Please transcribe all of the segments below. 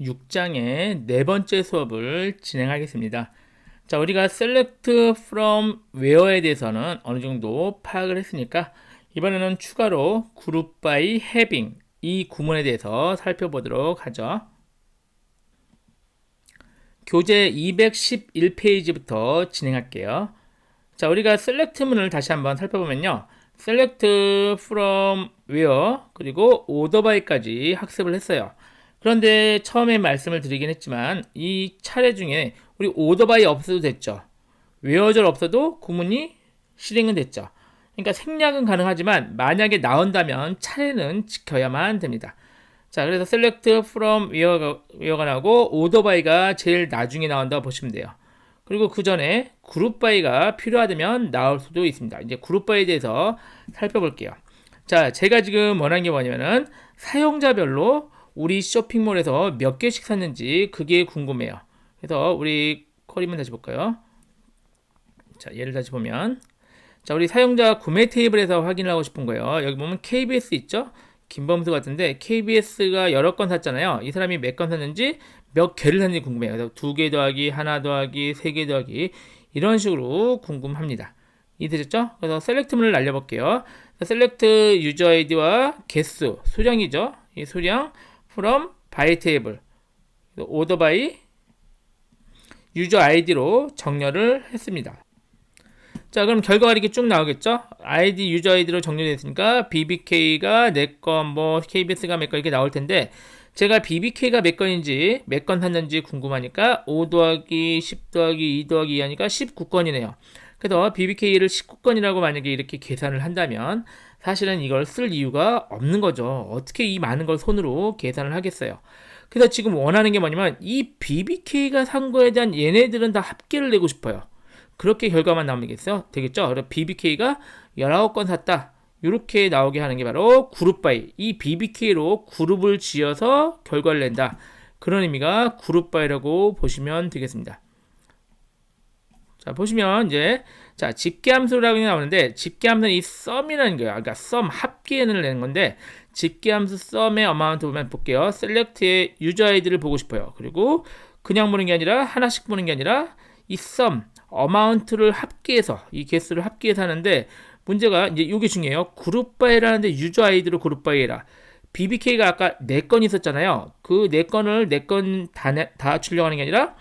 6장의 네 번째 수업을 진행하겠습니다. 자, 우리가 select from where에 대해서는 어느 정도 파악을 했으니까 이번에는 추가로 group by having 이 구문에 대해서 살펴보도록 하죠. 교재 211페이지부터 진행할게요. 자, 우리가 select문을 다시 한번 살펴보면요. select from where 그리고 order by까지 학습을 했어요. 그런데 처음에 말씀을 드리긴 했지만 이 차례 중에 우리 order by 없어도 됐죠. where절 없어도 구문이 실행은 됐죠. 그러니까 생략은 가능하지만 만약에 나온다면 차례는 지켜야만 됩니다. 자, 그래서 select from where가 나오고 order by가 제일 나중에 나온다고 보시면 돼요. 그리고 그 전에 group by가 필요하다면 나올 수도 있습니다. 이제 group by에 대해서 살펴볼게요. 자, 제가 지금 원하는 게 뭐냐면은 사용자별로 우리 쇼핑몰에서 몇 개씩 샀는지 그게 궁금해요. 그래서 우리 쿼리문 다시 볼까요? 자, 얘를 다시 보면 자, 우리 사용자 구매 테이블에서 확인을 하고 싶은 거예요. 여기 보면 KBS 있죠? 김범수 같은데 KBS가 여러 건 샀잖아요. 이 사람이 몇 건 샀는지 몇 개를 샀는지 궁금해요. 그래서 2개 더하기, 하나 더하기, 3개 더하기 이런 식으로 궁금합니다. 이해되셨죠? 그래서 select문을 날려볼게요. select user id와 개수, 수량이죠. 이 수량 from by table, order by user id로 정렬을 했습니다. 자, 그럼 결과가 이렇게 쭉 나오겠죠? ID, 유저 아이디로 정렬됐으니까 BBK가 4건, 뭐 KBS가 몇 건 이렇게 나올 텐데 제가 BBK가 몇 건인지 몇 건 샀는지 궁금하니까 5 더하기 10 더하기 2 더하기 2 하니까 19건이네요. 그래서 BBK를 19건이라고 만약에 이렇게 계산을 한다면 사실은 이걸 쓸 이유가 없는 거죠. 어떻게 이 많은 걸 손으로 계산을 하겠어요. 그래서 지금 원하는 게 뭐냐면 이 BBK가 산 거에 대한 얘네들은 다 합계를 내고 싶어요. 그렇게 결과만 나오면 되겠죠? 그래서 BBK가 19건 샀다. 이렇게 나오게 하는 게 바로 그룹 바이. 이 BBK로 그룹을 지어서 결과를 낸다. 그런 의미가 그룹 바이라고 보시면 되겠습니다. 자, 보시면 이제 자, 집계함수라고 나오는데 집계함수는 이 sum이라는 거예요. 그러니까 sum 합계를 내는 건데 집계함수 sum의 amount 보면 볼게요. select의 user id를 보고 싶어요. 그리고 그냥 보는 게 아니라 하나씩 보는 게 아니라 이 sum 어마운트를 합계해서 이 개수를 합계해서 하는데 문제가 이제 이게 중요해요. 그룹 바이라는데 유저 아이디로 그룹 바이 해라. BBK가 아까 4건 있었잖아요. 그 4건을 4건 다 출력하는 게 아니라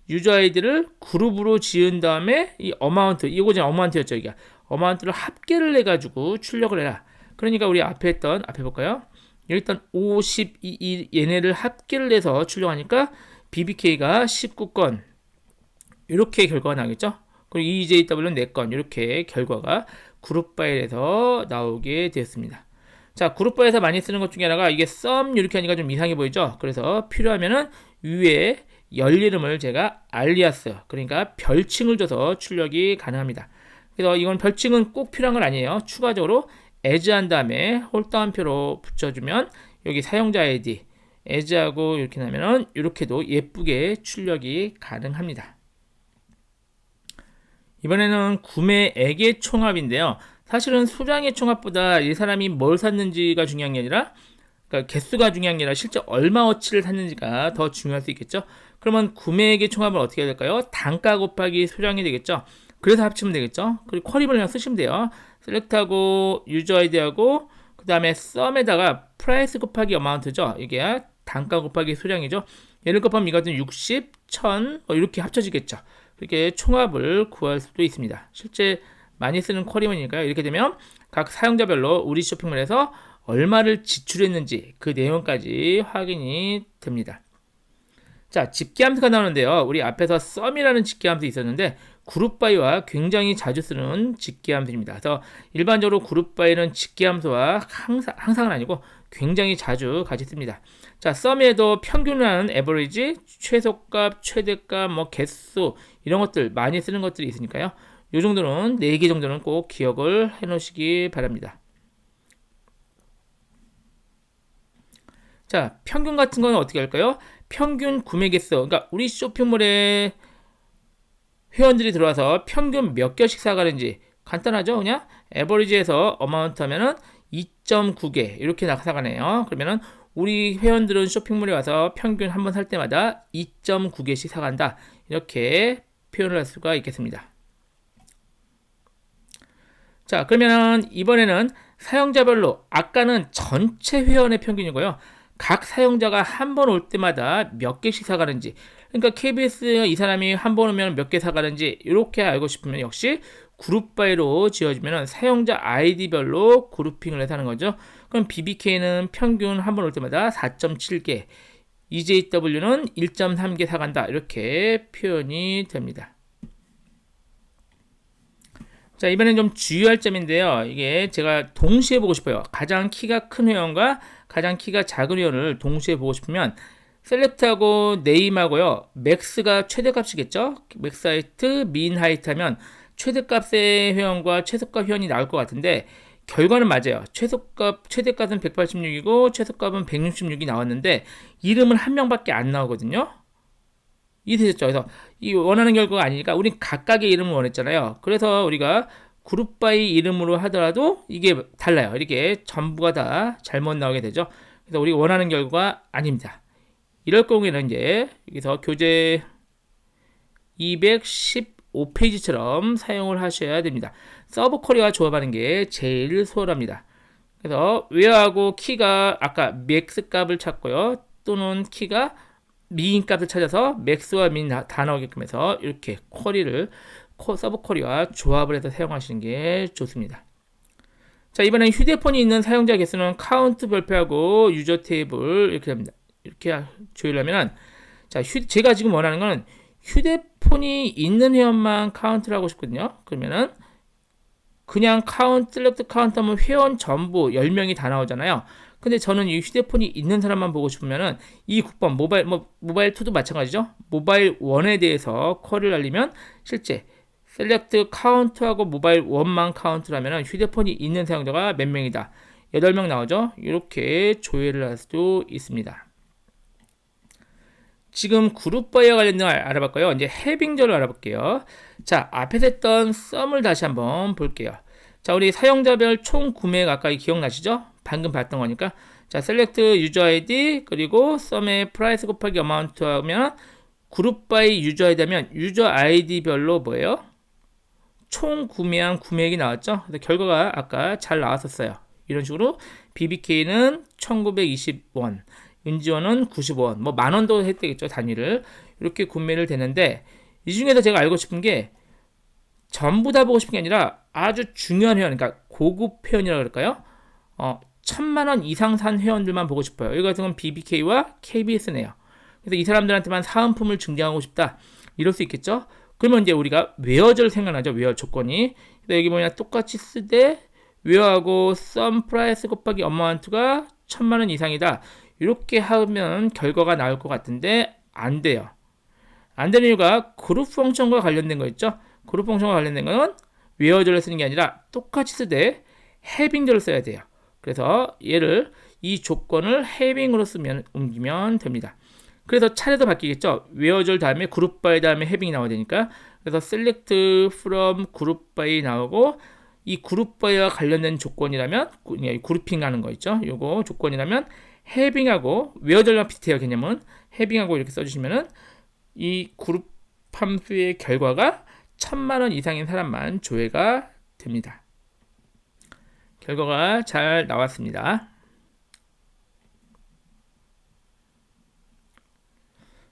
유저 아이디를 그룹으로 지은 다음에 이 어마운트, 이거 지금 어마운트였죠. 이게 어마운트를 합계를 해가지고 출력을 해라. 그러니까 우리 앞에 볼까요? 여기 있던 52 얘네를 합계를 해서 출력하니까 BBK가 19건 이렇게 결과가 나오겠죠. 그리고 EJW는 4건 이렇게 결과가 그룹 파일에서 나오게 되었습니다. 자, 그룹 파일에서 많이 쓰는 것 중에 하나가 이게 sum 이렇게 하니까 좀 이상해 보이죠. 그래서 필요하면은 위에 열 이름을 제가 alias 그러니까 별칭을 줘서 출력이 가능합니다. 그래서 이건 별칭은 꼭 필요한 건 아니에요. 추가적으로 as 한 다음에 홀다운표로 붙여주면 여기 사용자 ID as하고 이렇게 나면은 이렇게도 예쁘게 출력이 가능합니다. 이번에는 구매액의 총합인데요. 사실은 수량의 총합보다 이 사람이 뭘 샀는지가 중요한 게 아니라 그러니까 개수가 중요한 게 아니라 실제 얼마어치를 샀는지가 더 중요할 수 있겠죠. 그러면 구매액의 총합은 어떻게 해야 될까요? 단가 곱하기 수량이 되겠죠. 그래서 합치면 되겠죠. 그리고 쿼리를 그냥 쓰시면 돼요. 셀렉트하고 유저 아이디하고 그 다음에 sum에다가 price 곱하기 amount죠. 이게 단가 곱하기 수량이죠. 얘를 곱하면 이것은 60, 1000 이렇게 합쳐지겠죠. 이렇게 총합을 구할 수도 있습니다. 실제 많이 쓰는 쿼리문이니까요. 이렇게 되면 각 사용자별로 우리 쇼핑몰에서 얼마를 지출했는지 그 내용까지 확인이 됩니다. 자, 집계함수가 나오는데요. 우리 앞에서 sum이라는 집계함수 있었는데 그룹 바이와 굉장히 자주 쓰는 집계함수입니다. 그래서 일반적으로 그룹 바이는 집계함수와 항상은 아니고 굉장히 자주 같이 씁니다. 자, sum에도 평균이라는 average, 최소값, 최대값, 뭐 개수 이런 것들 많이 쓰는 것들이 있으니까요. 이 정도는 4개 정도는 꼭 기억을 해 놓으시기 바랍니다. 자, 평균 같은 건 어떻게 할까요? 평균 구매 개수. 그러니까 우리 쇼핑몰에 회원들이 들어와서 평균 몇 개씩 사가는지 간단하죠? 그냥 에버리지에서 어마운트 하면은 2.9개 이렇게 사가네요. 그러면은 우리 회원들은 쇼핑몰에 와서 평균 한 번 살 때마다 2.9개씩 사간다. 이렇게 표현을 할 수가 있겠습니다. 자, 그러면 이번에는 사용자별로, 아까는 전체 회원의 평균이고요. 각 사용자가 한 번 올 때마다 몇 개씩 사가는지, 그러니까 KBS 이 사람이 한 번 오면 몇 개 사가는지 이렇게 알고 싶으면 역시 그룹바이로 지어주면 사용자 아이디별로 그룹핑을 해서 하는 거죠. 그럼 BBK는 평균 한 번 올 때마다 4.7개, EJW는 1.3개 사간다. 이렇게 표현이 됩니다. 자, 이번엔 좀 주의할 점인데요. 이게 제가 동시에 보고 싶어요. 가장 키가 큰 회원과 가장 키가 작은 회원을 동시에 보고 싶으면 셀렉트하고 네임하고요. 맥스가 최대값이겠죠? 맥스 하이트, 민 하이트 하면 최대값의 회원과 최소값 회원이 나올 것 같은데 결과는 맞아요. 최대값은 186이고 최소값은 166이 나왔는데 이름은 한 명밖에 안 나오거든요. 이해되셨죠? 그래서 이 원하는 결과가 아니니까 우린 각각의 이름을 원했잖아요. 그래서 우리가 그룹바이 이름으로 하더라도 이게 달라요. 이렇게 전부가 다 잘못 나오게 되죠. 그래서 우리가 원하는 결과가 아닙니다. 이럴 경우에는 이제 여기서 교재 215페이지처럼 사용을 하셔야 됩니다. 서브 쿼리와 조합하는 게 제일 수월합니다. 그래서 웨어하고 키가 아까 맥스 값을 찾고요. 또는 키가 민 값을 찾아서 맥스와 민 다 나오게끔 해서 이렇게 쿼리를 서브 쿼리와 조합을 해서 사용하시는 게 좋습니다. 자, 이번엔 휴대폰이 있는 사용자 개수는 카운트 별표하고 유저 테이블 이렇게 됩니다. 이렇게 조율하면 자, 제가 지금 원하는 건 휴대폰이 있는 회원만 카운트를 하고 싶거든요. 그러면은 그냥 셀렉트 카운트 하면 회원 전부 10명이 다 나오잖아요. 근데 저는 이 휴대폰이 있는 사람만 보고 싶으면은 이 국번 모바일 2도 마찬가지죠. 모바일 1에 대해서 쿼리를 알리면 실제 셀렉트 카운트하고 모바일 1만 카운트를 하면은 휴대폰이 있는 사용자가 몇 명이다. 8명 나오죠. 이렇게 조회를 할 수도 있습니다. 지금 그룹바이와 관련된 걸 알아봤고요. 이제 해빙절을 알아볼게요. 자, 앞에서 했던 썸을 다시 한번 볼게요. 자, 우리 사용자별 총 구매액 아까 기억나시죠? 방금 봤던 거니까. 자, 셀렉트 유저 아이디 그리고 썸의 프라이스 곱하기 어마운트 하면 그룹바이 유저 아이디 하면 유저 아이디별로 뭐예요? 총 구매한 구매액이 나왔죠? 그래서 결과가 아까 잘 나왔었어요. 이런 식으로 BBK는 1920원, 은지원은 95원, 뭐 만원도 했대겠죠, 단위를. 이렇게 구매를 되는데 이 중에서 제가 알고 싶은 게 전부 다 보고 싶은 게 아니라 아주 중요한 회원, 그러니까 고급 회원이라고 그럴까요? 1000만원 이상 산 회원들만 보고 싶어요. 이거 같은 건 BBK와 KBS네요. 그래서 이 사람들한테만 사은품을 증정하고 싶다. 이럴 수 있겠죠? 그러면 이제 우리가 웨어절 생각나죠? 웨어 조건이. 그래서 여기 뭐냐, 똑같이 쓰되 웨어하고 썸 프라이스 곱하기 어마운트가 1000만원 이상이다. 이렇게 하면 결과가 나올 것 같은데 안 돼요. 안 되는 이유가 그룹 펑션과 관련된 거 있죠? 그룹 펑션과 관련된 거는 웨어절을 쓰는 게 아니라 똑같이 쓰되 해빙절을 써야 돼요. 그래서 이 조건을 해빙으로 옮기면 됩니다. 그래서 차례도 바뀌겠죠. 웨어절 다음에 그룹바이 다음에 해빙이 나와야 되니까. 그래서 select from 그룹바이 나오고 이 그룹바이와 관련된 조건이라면 그룹핑 하는 거 있죠. 요거 조건이라면 해빙하고 웨어절랑 비슷해요. 개념은 해빙하고 이렇게 써주시면은 이 그룹 함수의 결과가 1000만원 이상인 사람만 조회가 됩니다. 결과가 잘 나왔습니다.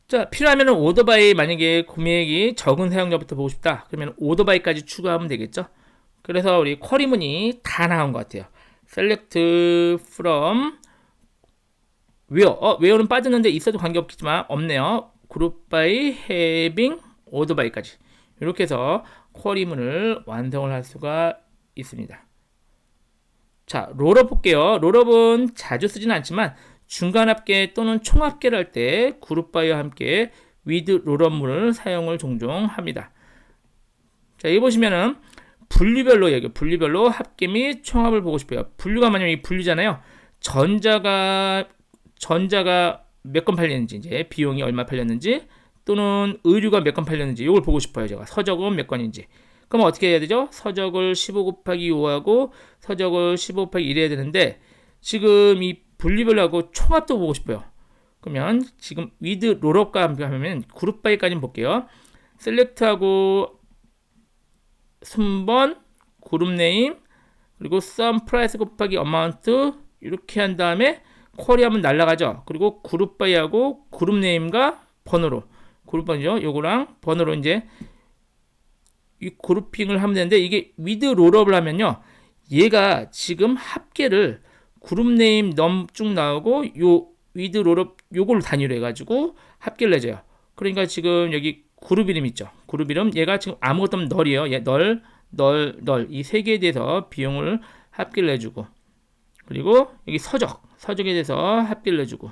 자, 필요하면 오더바이, 만약에 구매액이 적은 사용자부터 보고 싶다. 그러면 오더바이까지 추가하면 되겠죠. 그래서 우리 쿼리문이 다 나온 것 같아요. select from 웨어는 빠졌는데 있어도 관계없겠지만 없네요. 그룹 바이, 해빙, 오더바이까지 이렇게 해서 쿼리문을 완성을 할 수가 있습니다. 자, 롤업 볼게요. 롤업은 자주 쓰지는 않지만 중간 합계 또는 총 합계를 할 때 그룹 바이와 함께 with 롤업문을 사용을 종종 합니다. 자, 여기 보시면은 분류별로 합계 및 총합을 보고 싶어요. 분류가 만약에 이 분류잖아요. 전자가 몇 건 팔렸는지, 이제 비용이 얼마 팔렸는지, 또는 의류가 몇 건 팔렸는지 이걸 보고 싶어요. 제가 서적은 몇 건인지. 그럼 어떻게 해야 되죠? 서적을 15 곱하기 5하고 서적을 15 곱하기 1 해야 되는데 지금 이 분리별로하고 총합도 보고 싶어요. 그러면 지금 with rolup과 함께 하면 그룹 바이까지 볼게요. select하고 순번, 그룹 네임, 그리고 sum price 곱하기 amount 이렇게 한 다음에 쿼리 하면 날라가죠. 그리고 그룹 바이하고 그룹 네임과 번호로 그룹 번호죠. 요거랑 번호로 이제 이 그룹핑을 하면 되는데 이게 with rolup을 하면요. 얘가 지금 합계를 그룹 네임 넘 쭉 나오고 요 with rollup 요걸 단위로 해가지고 합계를 내줘요. 그러니까 지금 여기 그룹 이름 있죠. 그룹 이름 얘가 지금 아무것도 없는 널이에요. 얘 널 이 세 개에 대해서 비용을 합계를 내주고 그리고 여기 서적에 대해서 합계를 내주고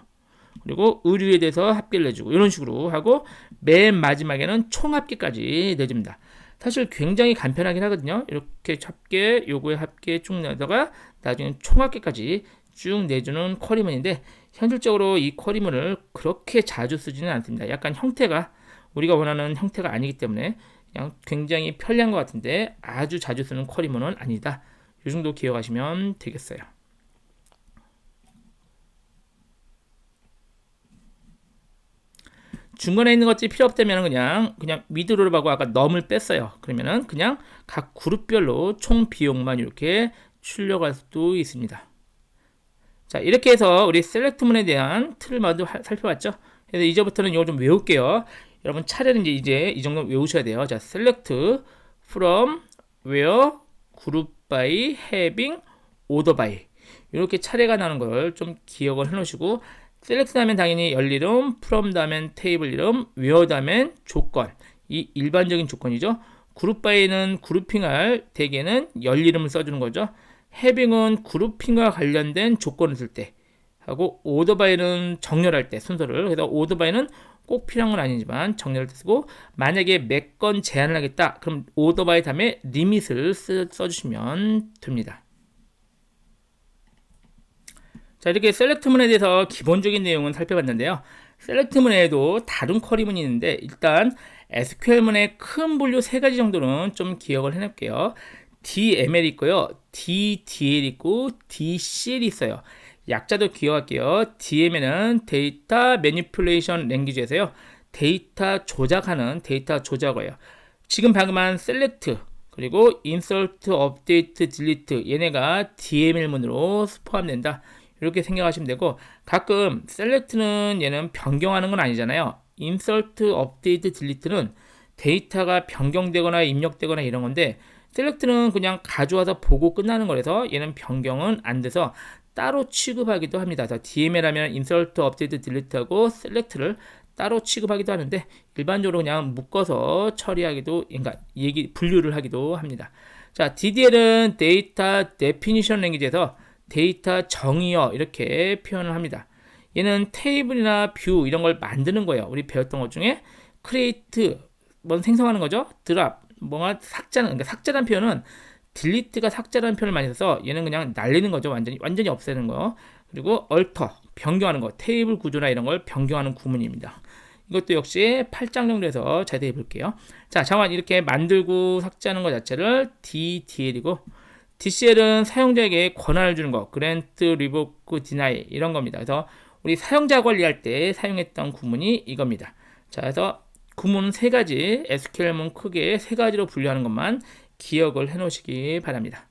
그리고 의류에 대해서 합계를 내주고 이런 식으로 하고 맨 마지막에는 총합계까지 내줍니다. 사실 굉장히 간편하긴 하거든요. 이렇게 합계, 요거에 합계 쭉 내다가 나중에 총합계까지 쭉 내주는 쿼리문인데 현실적으로 이 쿼리문을 그렇게 자주 쓰지는 않습니다. 약간 형태가 우리가 원하는 형태가 아니기 때문에 그냥 굉장히 편리한 것 같은데 아주 자주 쓰는 쿼리문은 아니다. 이 정도 기억하시면 되겠어요. 중간에 있는 것들이 필요 없다면 그냥 미드롤업하고 아까 넘을 뺐어요. 그러면은 그냥 각 그룹별로 총 비용만 이렇게 출력할 수도 있습니다. 자, 이렇게 해서 우리 셀렉트문에 대한 틀을 먼저 살펴봤죠. 그래서 이제부터는 이거 좀 외울게요. 여러분 차례는 이제 이 정도 외우셔야 돼요. 자, select from where group by having order by 이렇게 차례가 나는 걸 좀 기억을 해 놓으시고 select 다음엔 당연히 열 이름, from 다음엔 테이블 이름, where 다음엔 조건. 이 일반적인 조건이죠. 그룹 바이는 그룹핑할 대개는 열 이름을 써주는 거죠. having은 그룹핑과 관련된 조건을 쓸 때 하고 order by는 정렬할 때 순서를 그래서 order by는 꼭 필요한 건 아니지만 정렬할 때 쓰고 만약에 몇 건 제한을 하겠다 그럼 order by 다음에 limit을 써주시면 됩니다. 자, 이렇게 셀렉트문에 대해서 기본적인 내용은 살펴봤는데요. 셀렉트문에도 다른 쿼리문이 있는데 일단 SQL문의 큰 분류 세 가지 정도는 좀 기억을 해놓을게요. DML 있고요. DDL 있고 DCL 있어요. 약자도 기억할게요. DML은 데이터 매니플레이션 랭귀지에서요. 데이터 조작하는 데이터 조작어예요. 지금 방금 한 셀렉트 그리고 인서트, 업데이트, 딜리트 얘네가 DML문으로 포함된다. 이렇게 생각하시면 되고 가끔 select는 얘는 변경하는 건 아니잖아요. insert, update, delete는 데이터가 변경되거나 입력되거나 이런 건데 select는 그냥 가져와서 보고 끝나는 거라서 얘는 변경은 안 돼서 따로 취급하기도 합니다. DML 하면 insert, update, delete하고 select를 따로 취급하기도 하는데 일반적으로 그냥 묶어서 처리하기도 그러니까 분류를 하기도 합니다. 자, DDL은 데이터 데피니션 랭귀지에서 데이터 정의어 이렇게 표현을 합니다. 얘는 테이블이나 뷰 이런 걸 만드는 거예요. 우리 배웠던 것 중에 create 뭔 생성하는 거죠. drop 뭔가 삭제하는 그러니까 삭제라는 표현은 delete가 삭제라는 표현을 많이 써서 얘는 그냥 날리는 거죠. 완전히 없애는 거. 그리고 alter 변경하는 거 테이블 구조나 이런 걸 변경하는 구문입니다. 이것도 역시 8장 정도에서 자세히 볼게요. 자, 잠깐 이렇게 만들고 삭제하는 것 자체를 DDL이고 DCL은 사용자에게 권한을 주는 거, grant, revoke, deny 이런 겁니다. 그래서 우리 사용자 관리할 때 사용했던 구문이 이겁니다. 자, 그래서 구문 세 가지, SQL문 크게 세 가지로 분류하는 것만 기억을 해 놓으시기 바랍니다.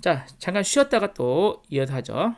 자, 잠깐 쉬었다가 또 이어서 하죠.